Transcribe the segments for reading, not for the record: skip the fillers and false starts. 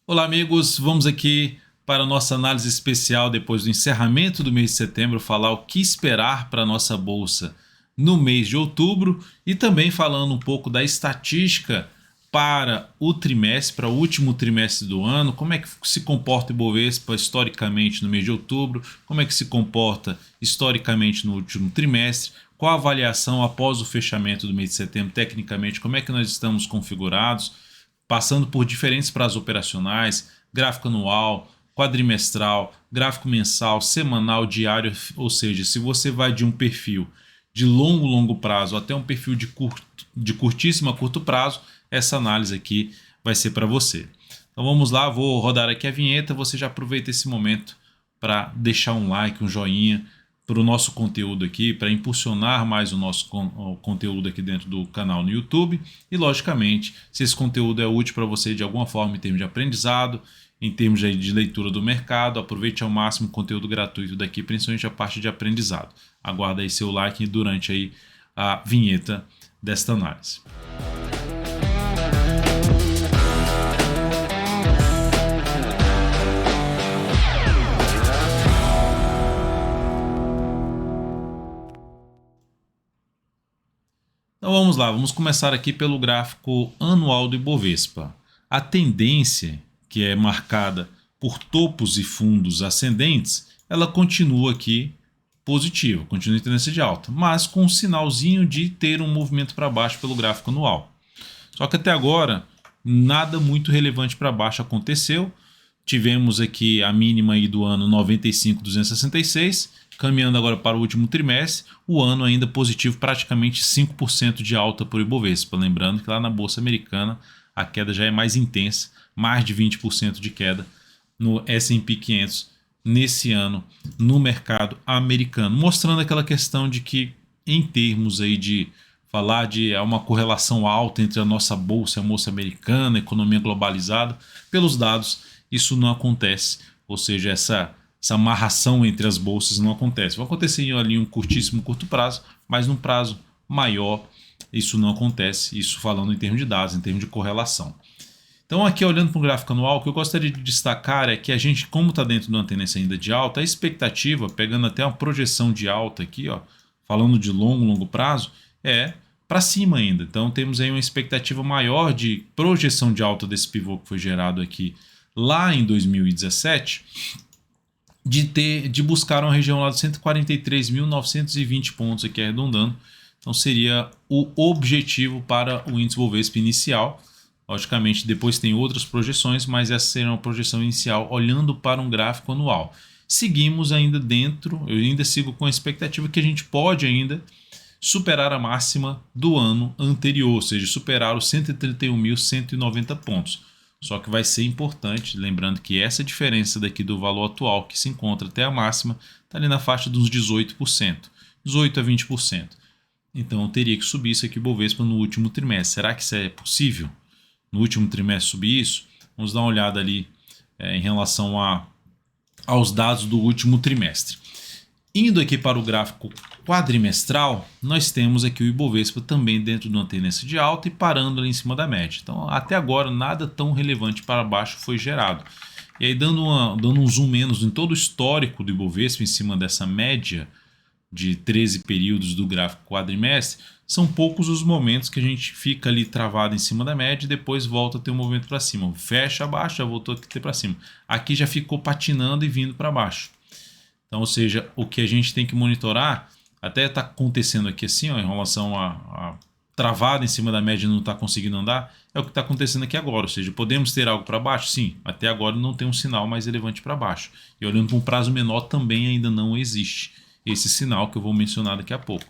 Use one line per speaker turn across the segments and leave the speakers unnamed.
Olá, amigos. Vamos aqui para a nossa análise especial depois do encerramento do mês de setembro, falar o que esperar para a nossa bolsa no mês de outubro e também falando um pouco da estatística para o trimestre, para o último trimestre do ano, como é que se comporta o Ibovespa historicamente no mês de outubro, como é que se comporta historicamente no último trimestre, qual a avaliação após o fechamento do mês de setembro, tecnicamente, como é que nós estamos configurados, passando por diferentes prazos operacionais, gráfico anual, quadrimestral, gráfico mensal, semanal, diário, ou seja, se você vai de um perfil de longo prazo até um perfil de curtíssimo a curto prazo, essa análise aqui vai ser para você. Então vamos lá, vou rodar aqui a vinheta, você já aproveita esse momento para deixar um like, um joinha para o nosso conteúdo aqui, para impulsionar mais o nosso conteúdo aqui dentro do canal no YouTube. E, logicamente, se esse conteúdo é útil para você de alguma forma em termos de aprendizado, em termos de leitura do mercado, aproveite ao máximo o conteúdo gratuito daqui, principalmente a parte de aprendizado. Aguarda aí seu like durante aí a vinheta desta análise. Então vamos lá, vamos começar aqui pelo gráfico anual do Ibovespa. A tendência, que é marcada por topos e fundos ascendentes, ela continua aqui positiva, continua em tendência de alta, mas com um sinalzinho de ter um movimento para baixo pelo gráfico anual. Só que até agora, nada muito relevante para baixo aconteceu. Tivemos aqui a mínima aí do ano 95.266, caminhando agora para o último trimestre, o ano ainda positivo, praticamente 5% de alta por Ibovespa. Lembrando que lá na Bolsa Americana a queda já é mais intensa, mais de 20% de queda no S&P 500 nesse ano no mercado americano, mostrando aquela questão de que em termos aí de falar de uma correlação alta entre a nossa bolsa e a bolsa americana, economia globalizada, pelos dados isso não acontece, ou seja, essa amarração entre as bolsas não acontece. Vai acontecer ali em um curto prazo, mas num prazo maior isso não acontece, isso falando em termos de dados, em termos de correlação. Então aqui olhando para o gráfico anual, o que eu gostaria de destacar é que a gente, como está dentro de uma tendência ainda de alta, a expectativa, pegando até uma projeção de alta aqui, ó, falando de longo prazo, é para cima ainda. Então temos aí uma expectativa maior de projeção de alta desse pivô que foi gerado aqui lá em 2017, de buscar uma região lá de 143.920 pontos aqui arredondando. Então seria o objetivo para o índice Bovespa inicial. Logicamente depois tem outras projeções, mas essa seria uma projeção inicial olhando para um gráfico anual. Seguimos ainda dentro, eu ainda sigo com a expectativa que a gente pode ainda superar a máxima do ano anterior, ou seja, superar os 131.190 pontos. Só que vai ser importante, lembrando que essa diferença daqui do valor atual que se encontra até a máxima está ali na faixa dos 18%, 18 a 20%. Então eu teria que subir isso aqui o Bovespa no último trimestre. Será que isso é possível? No último trimestre subir isso? Vamos dar uma olhada ali em relação aos dados do último trimestre. Indo aqui para o gráfico quadrimestral, nós temos aqui o Ibovespa também dentro de uma tendência de alta e parando ali em cima da média. Então, até agora, nada tão relevante para baixo foi gerado. E aí, dando um zoom menos em todo o histórico do Ibovespa, em cima dessa média de 13 períodos do gráfico quadrimestre, são poucos os momentos que a gente fica ali travado em cima da média e depois volta a ter um movimento para cima. Fecha abaixo, já voltou a ter para cima. Aqui já ficou patinando e vindo para baixo. Então, ou seja, o que a gente tem que monitorar, até está acontecendo aqui assim, ó, em relação a travada em cima da média e não está conseguindo andar, é o que está acontecendo aqui agora. Ou seja, podemos ter algo para baixo? Sim, até agora não tem um sinal mais relevante para baixo. E olhando para um prazo menor também ainda não existe esse sinal que eu vou mencionar daqui a pouco.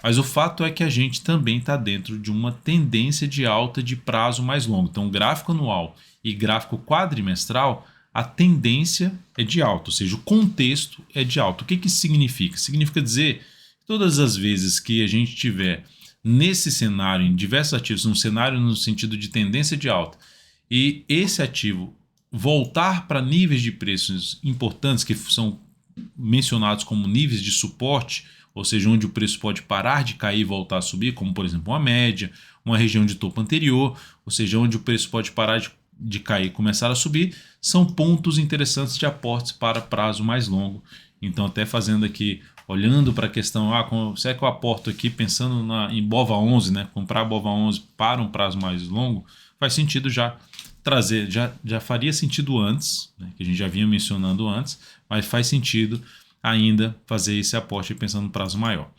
Mas o fato é que a gente também está dentro de uma tendência de alta de prazo mais longo. Então, gráfico anual e gráfico quadrimestral, a tendência é de alta, ou seja, o contexto é de alta. O que isso significa? Significa dizer que todas as vezes que a gente tiver nesse cenário, em diversos ativos, um cenário no sentido de tendência de alta, e esse ativo voltar para níveis de preços importantes, que são mencionados como níveis de suporte, ou seja, onde o preço pode parar de cair e voltar a subir, como por exemplo uma média, uma região de topo anterior, ou seja, onde o preço pode parar de de cair começar a subir, são pontos interessantes de aportes para prazo mais longo. Então, até fazendo aqui, olhando para a questão, será que eu aporto aqui pensando em BOVA11, né? Comprar BOVA11 para um prazo mais longo, faz sentido já trazer, já faria sentido antes, né? Que a gente já vinha mencionando antes, mas faz sentido ainda fazer esse aporte pensando no prazo maior.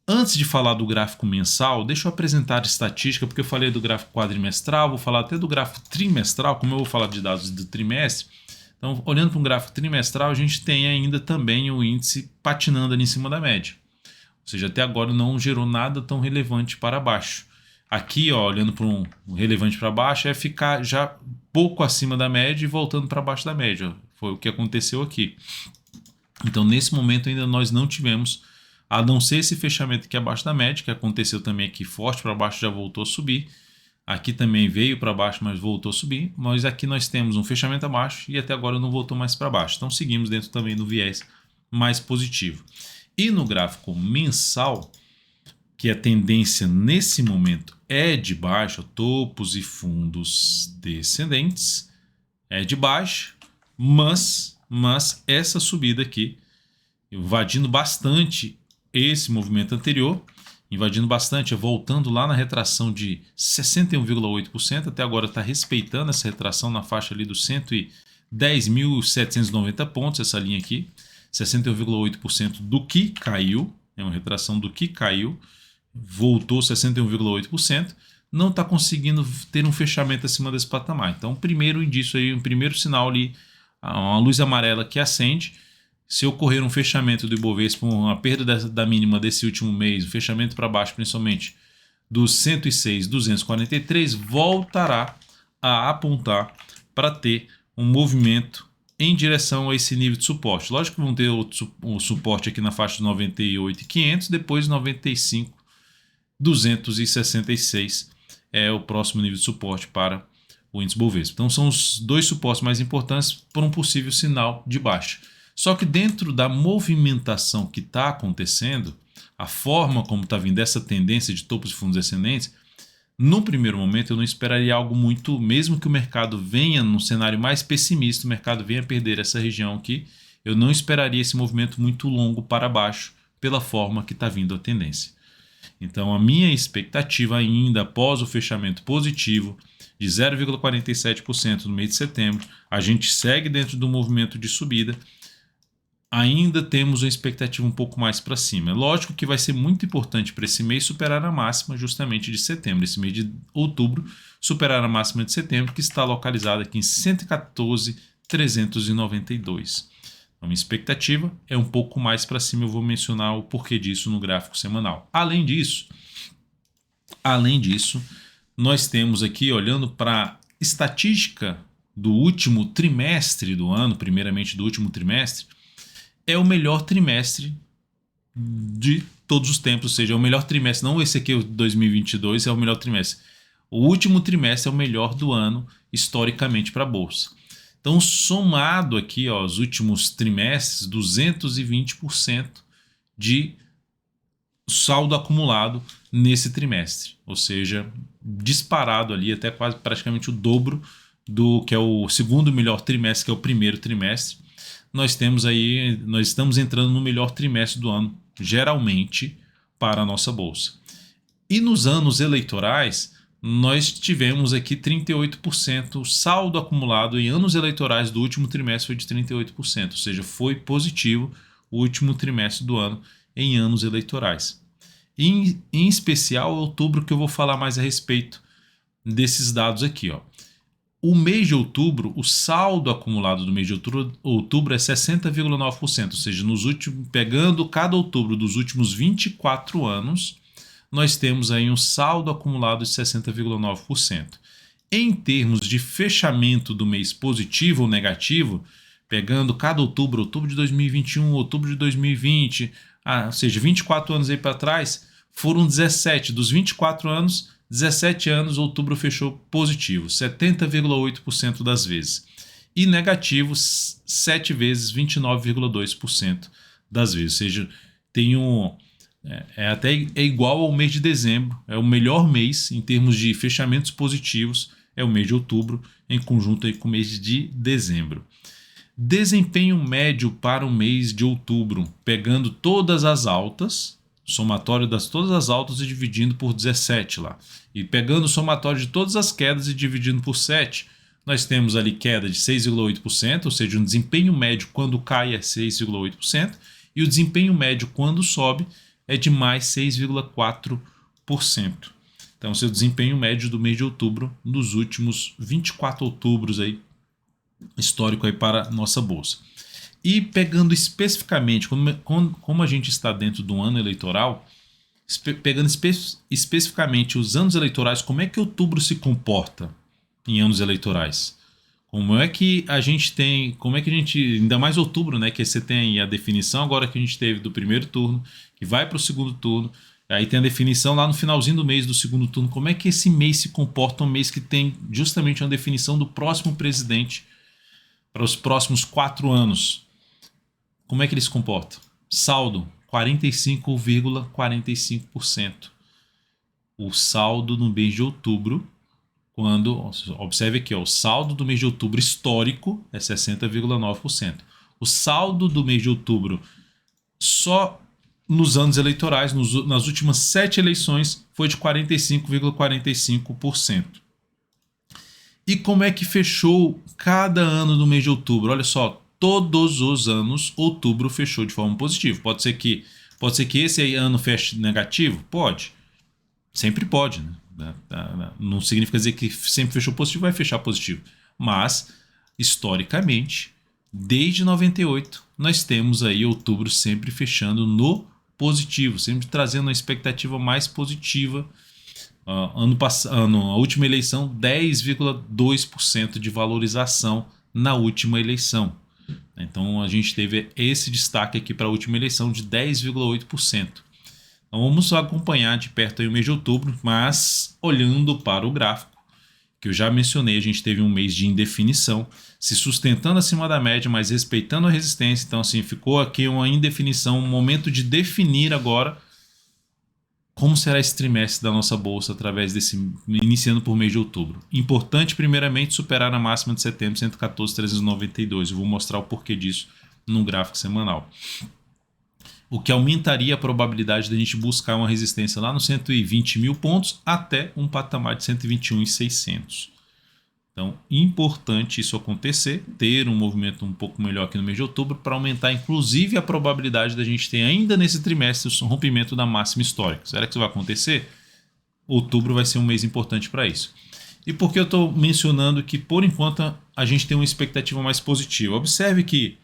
Antes de falar do gráfico mensal, deixa eu apresentar a estatística, porque eu falei do gráfico quadrimestral, vou falar até do gráfico trimestral, como eu vou falar de dados do trimestre. Então, olhando para um gráfico trimestral, a gente tem ainda também o índice patinando ali em cima da média. Ou seja, até agora não gerou nada tão relevante para baixo. Aqui, ó, olhando para um relevante para baixo, é ficar já pouco acima da média e voltando para baixo da média. Foi o que aconteceu aqui. Então, nesse momento, ainda nós não tivemos, a não ser esse fechamento aqui abaixo da média, que aconteceu também aqui forte para baixo, já voltou a subir. Aqui também veio para baixo, mas voltou a subir. Mas aqui nós temos um fechamento abaixo e até agora não voltou mais para baixo. Então seguimos dentro também do viés mais positivo. E no gráfico mensal, que a tendência nesse momento é de baixa, topos e fundos descendentes, é de baixa, mas essa subida aqui, invadindo bastante esse movimento anterior, invadindo bastante, voltando lá na retração de 61,8%, até agora está respeitando essa retração na faixa ali dos 110.790 pontos, essa linha aqui, 61,8% do que caiu, é uma retração do que caiu, voltou 61,8%, não está conseguindo ter um fechamento acima desse patamar. Então, primeiro indício aí, um primeiro sinal ali, uma luz amarela que acende. Se ocorrer um fechamento do Ibovespa, uma perda da mínima desse último mês, um fechamento para baixo principalmente dos 106.243, voltará a apontar para ter um movimento em direção a esse nível de suporte. Lógico que vão ter o suporte aqui na faixa de 98.500, depois 95.266 é o próximo nível de suporte para o índice Bovespa. Então são os dois suportes mais importantes para um possível sinal de baixa. Só que dentro da movimentação que está acontecendo, a forma como está vindo essa tendência de topos e fundos descendentes, no primeiro momento eu não esperaria algo muito, mesmo que o mercado venha num cenário mais pessimista, o mercado venha perder essa região aqui, eu não esperaria esse movimento muito longo para baixo pela forma que está vindo a tendência. Então a minha expectativa ainda após o fechamento positivo de 0,47% no mês de setembro, a gente segue dentro do movimento de subida, ainda temos uma expectativa um pouco mais para cima. É lógico que vai ser muito importante para esse mês superar a máxima justamente de setembro, esse mês de outubro, superar a máxima de setembro, que está localizada aqui em 114.392. Então, minha expectativa é um pouco mais para cima, eu vou mencionar o porquê disso no gráfico semanal. Além disso, nós temos aqui, olhando para a estatística do último trimestre do ano, primeiramente do último trimestre, é o melhor trimestre de todos os tempos, ou seja, é o melhor trimestre, não esse aqui, o 2022, é o melhor trimestre. O último trimestre é o melhor do ano, historicamente, para a Bolsa. Então, somado aqui, ó, os últimos trimestres, 220% de saldo acumulado nesse trimestre. Ou seja, disparado ali, até quase praticamente o dobro do que é o segundo melhor trimestre, que é o primeiro trimestre. Nós estamos entrando no melhor trimestre do ano, geralmente, para a nossa Bolsa. E nos anos eleitorais, nós tivemos aqui 38%, o saldo acumulado em anos eleitorais do último trimestre foi de 38%, ou seja, foi positivo o último trimestre do ano em anos eleitorais. Em especial, outubro, que eu vou falar mais a respeito desses dados aqui, ó. O mês de outubro, o saldo acumulado do mês de outubro é 60,9%, ou seja, pegando cada outubro dos últimos 24 anos, nós temos aí um saldo acumulado de 60,9%. Em termos de fechamento do mês positivo ou negativo, pegando cada outubro de 2021, outubro de 2020, ou seja, 24 anos aí para trás, foram 17 dos 24 anos, 17 anos, outubro fechou positivo, 70,8% das vezes. E negativo, 7 vezes, 29,2% das vezes. Ou seja, é igual ao mês de dezembro. É o melhor mês em termos de fechamentos positivos. é o mês de outubro, em conjunto aí com o mês de dezembro. Desempenho médio para o mês de outubro, pegando todas as altas, somatório das todas as altas e dividindo por 17 lá. E pegando o somatório de todas as quedas e dividindo por 7, nós temos ali queda de 6,8%, ou seja, um desempenho médio quando cai é 6,8%, e o desempenho médio quando sobe é de mais 6,4%. Então, seu desempenho médio do mês de outubro, nos últimos 24 outubros aí, histórico aí para a nossa bolsa. E pegando especificamente, como a gente está dentro do ano eleitoral, pegando especificamente os anos eleitorais, como é que outubro se comporta em anos eleitorais? Como é que a gente tem, ainda mais outubro, né, que você tem aí a definição agora que a gente teve do primeiro turno, que vai para o segundo turno, aí tem a definição lá no finalzinho do mês do segundo turno, como é que esse mês se comporta, um mês que tem justamente uma definição do próximo presidente para os próximos 4 anos. Como é que ele se comporta? Saldo, 45,45%. O saldo no mês de outubro, observe aqui, o saldo do mês de outubro histórico é 60,9%. O saldo do mês de outubro só nos anos eleitorais, nas últimas 7 eleições, foi de 45,45%. E como é que fechou cada ano do mês de outubro? Olha só, todos os anos outubro fechou de forma positiva. Pode ser que esse ano feche negativo? Pode. Sempre pode, né? Não significa dizer que sempre fechou positivo, vai fechar positivo. Mas, historicamente, desde 98, nós temos aí outubro sempre fechando no positivo, sempre trazendo uma expectativa mais positiva. Ano passado, a última eleição, 10,2% de valorização na última eleição. Então a gente teve esse destaque aqui para a última eleição de 10,8%. Então vamos acompanhar de perto aí o mês de outubro, mas olhando para o gráfico, que eu já mencionei, a gente teve um mês de indefinição, se sustentando acima da média, mas respeitando a resistência. Então assim, ficou aqui uma indefinição, um momento de definir agora como será esse trimestre da nossa bolsa através iniciando por mês de outubro. Importante, primeiramente, superar a máxima de setembro, 114.392. Eu vou mostrar o porquê disso no gráfico semanal. O que aumentaria a probabilidade de a gente buscar uma resistência lá nos 120 mil pontos até um patamar de 121.600. Então, importante isso acontecer, ter um movimento um pouco melhor aqui no mês de outubro para aumentar, inclusive, a probabilidade da gente ter ainda nesse trimestre o rompimento da máxima histórica. Será que isso vai acontecer? Outubro vai ser um mês importante para isso. E por que eu estou mencionando que, por enquanto, a gente tem uma expectativa mais positiva? Observe que,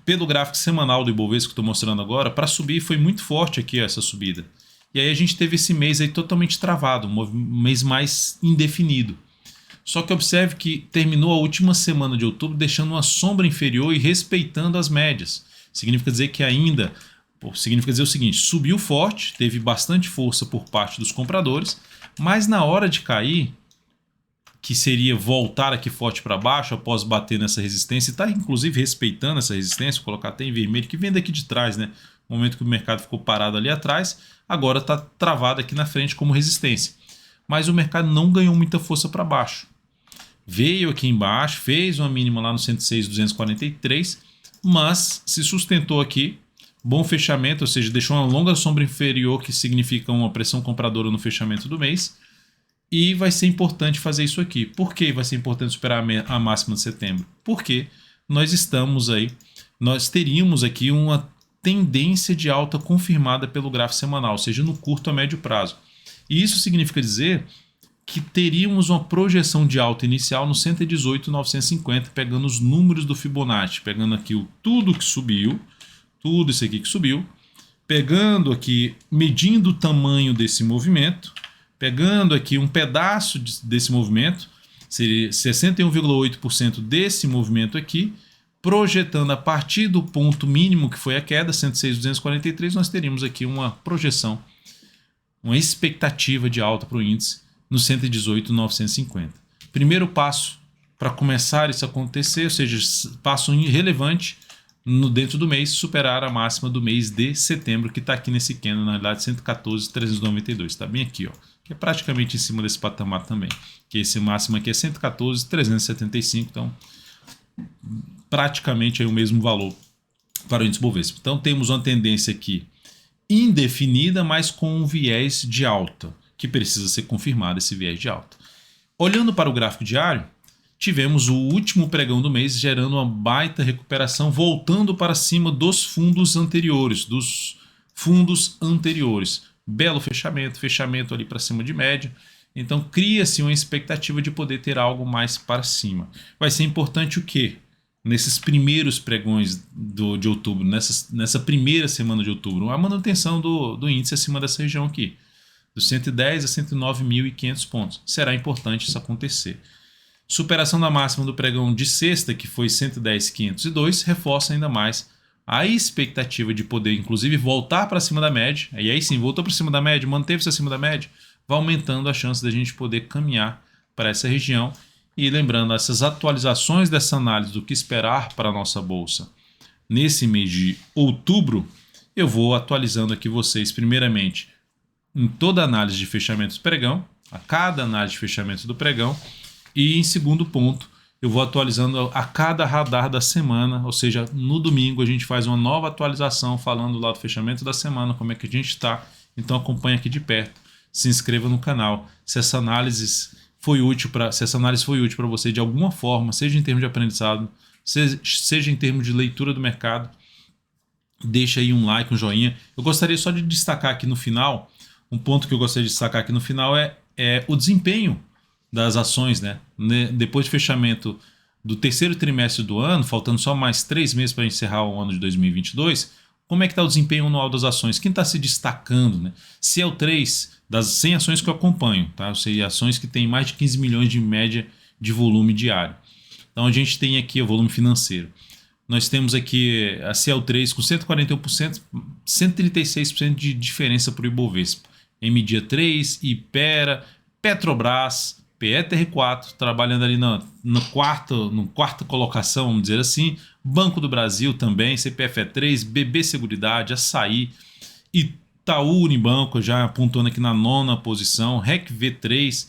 pelo gráfico semanal do Ibovespa que estou mostrando agora, para subir foi muito forte aqui essa subida. E aí a gente teve esse mês aí totalmente travado, um mês mais indefinido. Só que observe que terminou a última semana de outubro deixando uma sombra inferior e respeitando as médias. Significa dizer o seguinte, subiu forte, teve bastante força por parte dos compradores, mas na hora de cair, que seria voltar aqui forte para baixo após bater nessa resistência, e está inclusive respeitando essa resistência, vou colocar até em vermelho, que vem daqui de trás, né? No momento que o mercado ficou parado ali atrás, agora está travado aqui na frente como resistência. Mas o mercado não ganhou muita força para baixo. Veio aqui embaixo, fez uma mínima lá no 106.243, mas se sustentou aqui, bom fechamento, ou seja, deixou uma longa sombra inferior, que significa uma pressão compradora no fechamento do mês, e vai ser importante fazer isso aqui. Por que vai ser importante superar a máxima de setembro? Porque nós teríamos aqui uma tendência de alta confirmada pelo gráfico semanal, ou seja, no curto a médio prazo. E isso significa dizer que teríamos uma projeção de alta inicial no 118.950, pegando os números do Fibonacci, pegando aqui tudo que subiu, tudo isso aqui que subiu, pegando aqui, medindo o tamanho desse movimento, pegando aqui um pedaço desse movimento, seria 61,8% desse movimento aqui, projetando a partir do ponto mínimo que foi a queda, 106.243, nós teríamos aqui uma projeção, uma expectativa de alta para o índice no 118.950. Primeiro passo para começar isso a acontecer, ou seja, passo relevante, dentro do mês, superar a máxima do mês de setembro, que está aqui nesse candle, na realidade 114.392, está bem aqui, ó, que é praticamente em cima desse patamar também, que esse máximo aqui é 114.375, então praticamente é o mesmo valor para o índice Bovespa. Então temos uma tendência aqui indefinida, mas com um viés de alta, que precisa ser confirmado esse viés de alta. Olhando para o gráfico diário, tivemos o último pregão do mês gerando uma baita recuperação, voltando para cima dos fundos anteriores, Belo fechamento ali para cima de média. Então cria-se uma expectativa de poder ter algo mais para cima. Vai ser importante o quê? Nesses primeiros pregões de outubro, nessa primeira semana de outubro, a manutenção do índice acima dessa região aqui, dos 110 a 109.500 pontos. Será importante isso acontecer. Superação da máxima do pregão de sexta, que foi 110.502, reforça ainda mais a expectativa de poder, inclusive, voltar para cima da média. E aí sim, voltou para cima da média, manteve-se acima da média, vai aumentando a chance da gente poder caminhar para essa região. E lembrando, essas atualizações dessa análise do que esperar para a nossa bolsa nesse mês de outubro, eu vou atualizando aqui vocês, primeiramente, em toda a análise de fechamento do pregão, a cada análise de fechamento do pregão, e em segundo ponto, eu vou atualizando a cada radar da semana, ou seja, no domingo a gente faz uma nova atualização falando lá do fechamento da semana, como é que a gente está. Então acompanha aqui de perto, se inscreva no canal. Se essa análise foi útil para você de alguma forma, seja em termos de aprendizado, seja em termos de leitura do mercado, deixa aí um like, um joinha. Eu gostaria só de destacar aqui no final, um ponto que eu gostaria de destacar aqui no final é o desempenho das ações, né? Depois do fechamento do terceiro trimestre do ano, faltando só mais 3 meses para encerrar o ano de 2022, como é que está o desempenho anual das ações? Quem está se destacando, né? CL3, das 100 ações que eu acompanho, tá? Ou seja, ações que têm mais de 15 milhões de média de volume diário. Então a gente tem aqui o volume financeiro. Nós temos aqui a CL3 com 141%, 136% de diferença para o Ibovespa. MDIA3, Ipera, Petrobras, PETR4, trabalhando ali na quarta colocação, vamos dizer assim. Banco do Brasil também, CPFE3, BB Seguridade, Açaí, Itaú Unibanco já apontando aqui na 9ª posição, REC V3,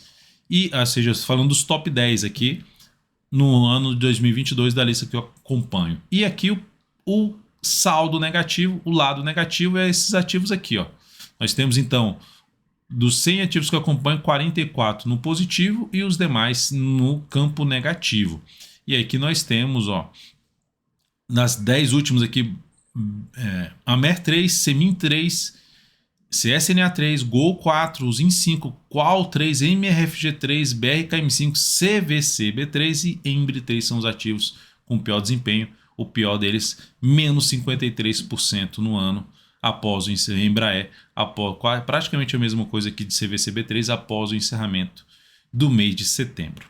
ou seja, falando dos top 10 aqui no ano de 2022 da lista que eu acompanho. E aqui o saldo negativo, o lado negativo é esses ativos aqui, ó. Nós temos então dos 100 ativos que eu acompanho, 44 no positivo e os demais no campo negativo. E aí que nós temos, ó, nas 10 últimos aqui, Amer 3, Semin 3, CSNA 3, Gol 4, Zin 5, Qual 3, MRFG 3, BRKM5, CVCB3 e Embry 3 são os ativos com pior desempenho. O pior deles, menos 53% no ano após o encerramento. Embraer, praticamente a mesma coisa aqui de CVCB3 após o encerramento do mês de setembro.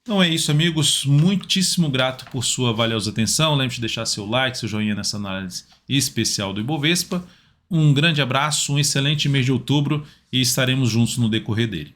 Então é isso, amigos. Muitíssimo grato por sua valiosa atenção. Lembre-se de deixar seu like, seu joinha nessa análise especial do Ibovespa. Um grande abraço, um excelente mês de outubro e estaremos juntos no decorrer dele.